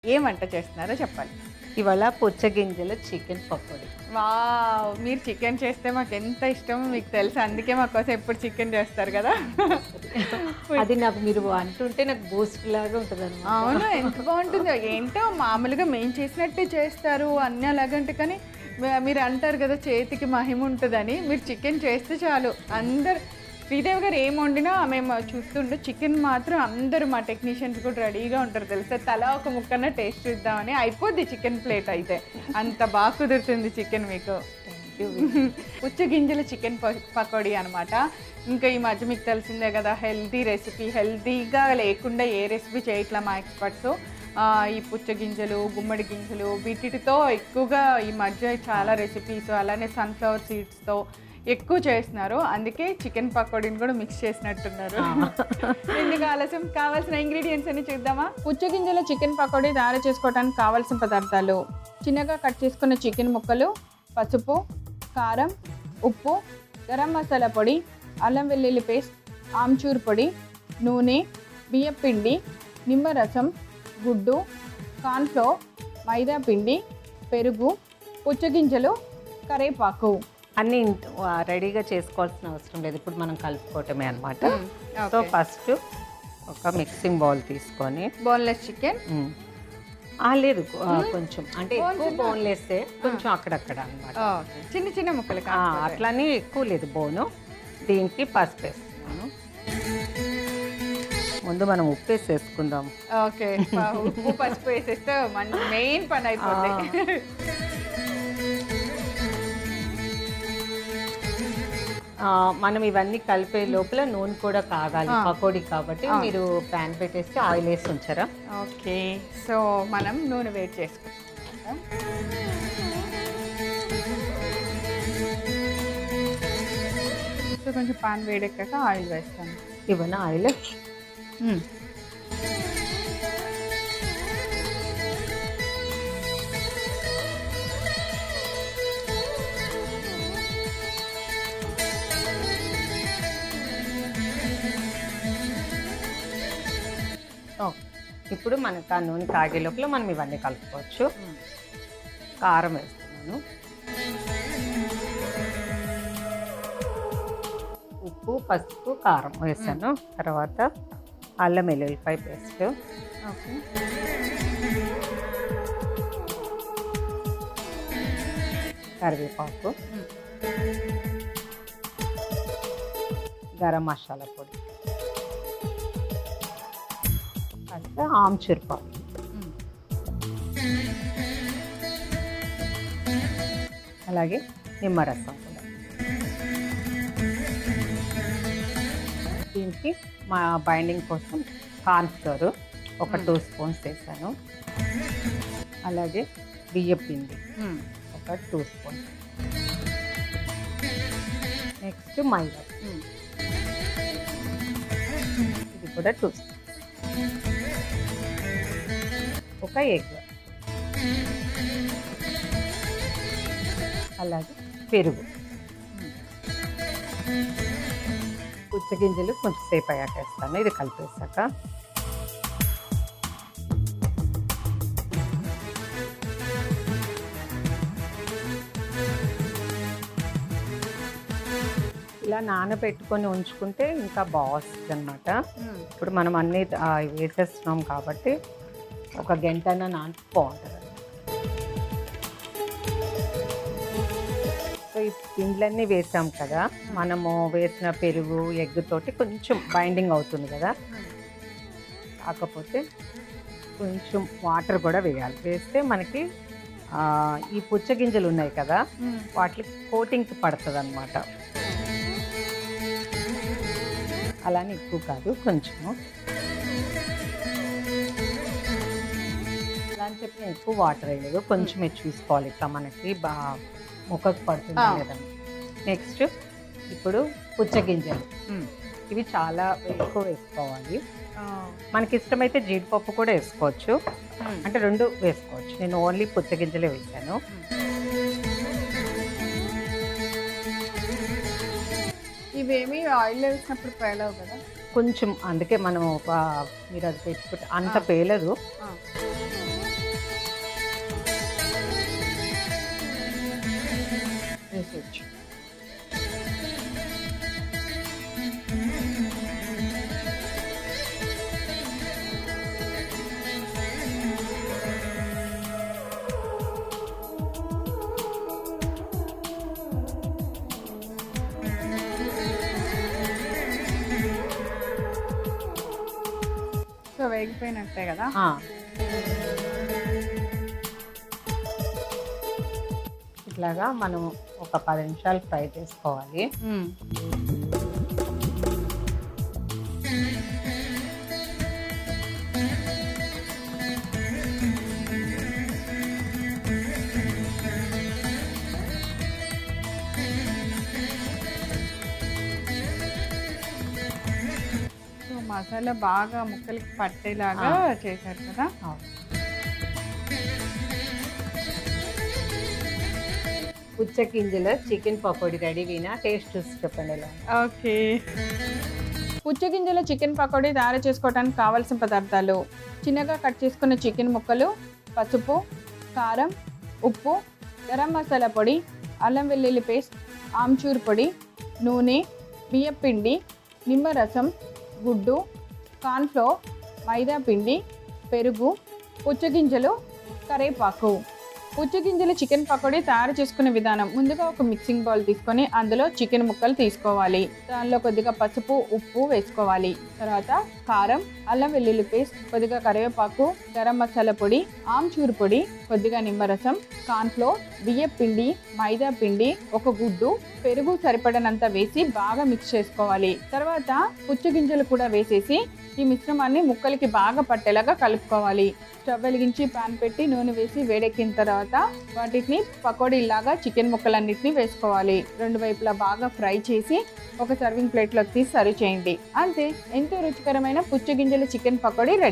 ఏం వంట చేస్తున్నారో చెప్పాలి. ఇవాళ పుచ్చగింజల చికెన్ పకోడీ. వావ్! మీరు చికెన్ చేస్తే మాకెంత ఇష్టమో మీకు తెలుసు. అందుకే మా కోసం ఎప్పుడు చికెన్ చేస్తారు కదా! అది నాకు మీరు అంటుంటే నాకు బూస్ట్ లాగా ఉంటదనమాట. అవును. ఎంత బావుంటుందో. ఏంటో మామూలుగా మేము చేసినట్టే చేస్తారు అన్నీ అలాగంటే కానీ మీరు అంటారు కదా చేతికి మహిమ ఉంటదని. మీరు చికెన్ చేస్తే చాలు అందరు శ్రీదేవి గారు ఏం వండినా మేము చూస్తుంటే చికెన్ మాత్రం అందరూ మా టెక్నీషియన్స్ కూడా రెడీగా ఉంటారు తెలుసా. తలా ఒక ముక్కన టేస్ట్ చూద్దామని అయిపోద్ది చికెన్ ప్లేట్ అయితే. అంత బాగా కుదురుతుంది చికెన్ మీకు. పుచ్చగింజల చికెన్ పకోడీ అనమాట. ఇంకా ఈ మధ్య మీకు తెలిసిందే కదా హెల్తీ రెసిపీ. హెల్తీగా లేకుండా ఏ రెసిపీ చేయట్లా మా ఎక్స్పర్ట్స్. ఈ పుచ్చగింజలు, గుమ్మడి గింజలు వీటితో ఎక్కువగా ఈ మధ్య చాలా రెసిపీస్ అలానే సన్ఫ్లవర్ సీడ్స్తో ఎక్కువ చేస్తున్నారు. అందుకే చికెన్ పకోడీని కూడా మిక్స్ చేసినట్టున్నారు. ఎందుకు ఆలస్యం, కావాల్సిన ఇంగ్రీడియంట్స్ అన్ని చూద్దామా. పుచ్చగింజల చికెన్ పకోడీ తయారు చేసుకోవడానికి కావాల్సిన పదార్థాలు: చిన్నగా కట్ చేసుకున్న చికెన్ ముక్కలు, పసుపు, కారం, ఉప్పు, గరం మసాలా పొడి, అల్లం వెల్లుల్లి పేస్ట్, ఆమ్చూర్ పొడి, నూనె, బియ్యం పిండి, నిమ్మరసం, గుడ్డు, కార్న్ఫ్లోర్, మైదా పిండి, పెరుగు, పుచ్చగింజలు, కరేపాకు. అన్నీ రెడీగా చేసుకోవాల్సిన అవసరం లేదు. ఇప్పుడు మనం కలుపుకోవటమే అనమాట. సో ఫస్ట్ ఒక మిక్సింగ్ బౌల్ తీసుకొని బోన్లెస్ చికెన్ లేదు కొంచెం అంటే ఎక్కువ బోన్లెస్ కొంచెం అక్కడక్కడ అనమాట. చిన్న చిన్న ముక్కలు అట్లని ఎక్కువ లేదు బోను. దీనికి పసుపు వేస్తున్నాను. ముందు మనం ఉప్పు వేసేసుకుందాం. ఓకే, ఉప్పు పసుపు వేసేస్తే మన మెయిన్ పని అయిపోతుంది. మనం ఇవన్నీ కలిపే లోపల నూనె కూడా కాగాలి పకోడీ కాబట్టి మీరు ప్యాన్ పెట్టేసి ఆయిల్ వేసి ఉంచారా. ఓకే, సో మనం నూనె వేడి చేసుకుంటాం. సో కొంచెం పాన్ వేడెక్కాక ఆయిల్ వేస్తాను. ఇవన్న ఆయిల్ ఇప్పుడు మనకు ఆ నూనె కాగే లోపల మనం ఇవన్నీ కలుపుకోవచ్చు. కారం వేస్తున్నాను, ఉప్పు, పసుపు, కారం వేసాను. తర్వాత అల్లం వెల్లుల్లిపాయ పేస్ట్, ఓకే, కరివేపాకు, గరం మసాలా పొడి, అంటే ఆమ్చూర్ పొడి, అలాగే నిమ్మరసం కూడా. దీనికి మా బైండింగ్ కోసం కార్న్ఫ్లోర్ ఒక 2 స్పూన్స్ వేసాను. అలాగే బియ్యం పిండి ఒక 2 స్పూన్స్. నెక్స్ట్ మైదా, ఇది కూడా 2 స్పూన్స్. ఒక ఎగ్, అలాగే పెరుగు. పుచ్చగింజలు కొంచెం సేపు అయ్యాక వేస్తాను. ఇది కలిపేసాక ఇలా నానబెట్టుకొని ఉంచుకుంటే ఇంకా బాగుంటుంది అనమాట. ఇప్పుడు మనం అన్నీ వేసేస్తున్నాం కాబట్టి ఒక గంటన నాని బాగుంటుంది. సో ఈ పిండ్లన్నీ వేసాం కదా, మనము వేసిన పెరుగు ఎగ్ తోటి కొంచెం బైండింగ్ అవుతుంది కదా. కాకపోతే కొంచెం వాటర్ కూడా వేయాలి. వేస్తే మనకి ఈ పుచ్చగింజలు ఉన్నాయి కదా వాటికి కోటింగ్కి పడుతుంది అనమాట. అలానే ఎక్కువ కాదు, కొంచెము. అలా అని చెప్పి నేను ఎక్కువ వాటర్ వేయలేదు, కొంచెమే చూసుకోవాలి ఇట్లా మనకి ముక్కకు పడుతుంది లేదని. నెక్స్ట్ ఇప్పుడు పుచ్చగింజలు, ఇవి చాలా ఎక్కువ వేసుకోవాలి. మనకి ఇష్టమైతే జీడిపప్పు కూడా వేసుకోవచ్చు, అంటే 2 వేసుకోవచ్చు. నేను ఓన్లీ పుచ్చగింజలే వేసాను. ఇవేమి ఆయిల్ వేసినప్పుడు పేలవు కదా కొంచెం, అందుకే మనం మీరు అది పెట్టుకుంటే అంత పేలదు. వేగిపోయినట్టే కదా. ఇట్లాగా మనం ఒక 10 నిమిషాలు ఫ్రై చేసుకోవాలి. సో మసాలా బాగా ముక్కలకి పట్టేలాగా చేశారు కదా. పుచ్చగింజల చికెన్ పకోడీ రెడీ. వీణా టేస్ట్ చూసి చెప్పండి ఎలా. ఓకే, పుచ్చగింజల చికెన్ పకోడీ తయారు చేసుకోవడానికి కావాల్సిన పదార్థాలు: చిన్నగా కట్ చేసుకున్న చికెన్ ముక్కలు, పసుపు, కారం, ఉప్పు, గరం మసాలా పొడి, అల్లం వెల్లుల్లి పేస్ట్, ఆమ్చూర్ పొడి, నూనె, బియ్యం పిండి, నిమ్మరసం, గుడ్డు, కార్న్ఫ్లోర్, మైదా పిండి, పెరుగు, పుచ్చగింజలు, కరివేపాకు. పుచ్చగింజల చికెన్ పకోడీ తయారు చేసుకునే విధానం: ముందుగా ఒక మిక్సింగ్ బౌల్ తీసుకొని అందులో చికెన్ ముక్కలు తీసుకోవాలి. దానిలో కొద్దిగా పసుపు, ఉప్పు వేసుకోవాలి. తర్వాత కారం, అల్లం వెల్లుల్లి పేస్ట్, కొద్దిగా కరివేపాకు, గరం మసాలా పొడి, ఆమ్చూర్ పొడి, కొద్దిగా నిమ్మరసం, కార్న్ఫ్లోర్, బియ్యం పిండి, మైదా పిండి, ఒక గుడ్డు, పెరుగు సరిపడనంత వేసి బాగా మిక్స్ చేసుకోవాలి. తర్వాత పుచ్చగింజలు కూడా వేసేసి ఈ మిశ్రమాన్ని ముక్కలకి బాగా పట్టేలాగా కలుపుకోవాలి. స్టవ్ వెలిగించి పాన్ పెట్టి నూనె వేసి వేడెక్కిన తర్వాత వాటిని పకోడీలాగా చికెన్ ముక్కలన్నిటిని వేసుకోవాలి. రెండు వైపులా బాగా ఫ్రై చేసి ఒక సర్వింగ్ ప్లేట్లోకి తీసి సర్వ్ చేయండి. అంతే, ఎంతో రుచికరమైన పుచ్చగింజల చికెన్ పకోడీ రెడీ.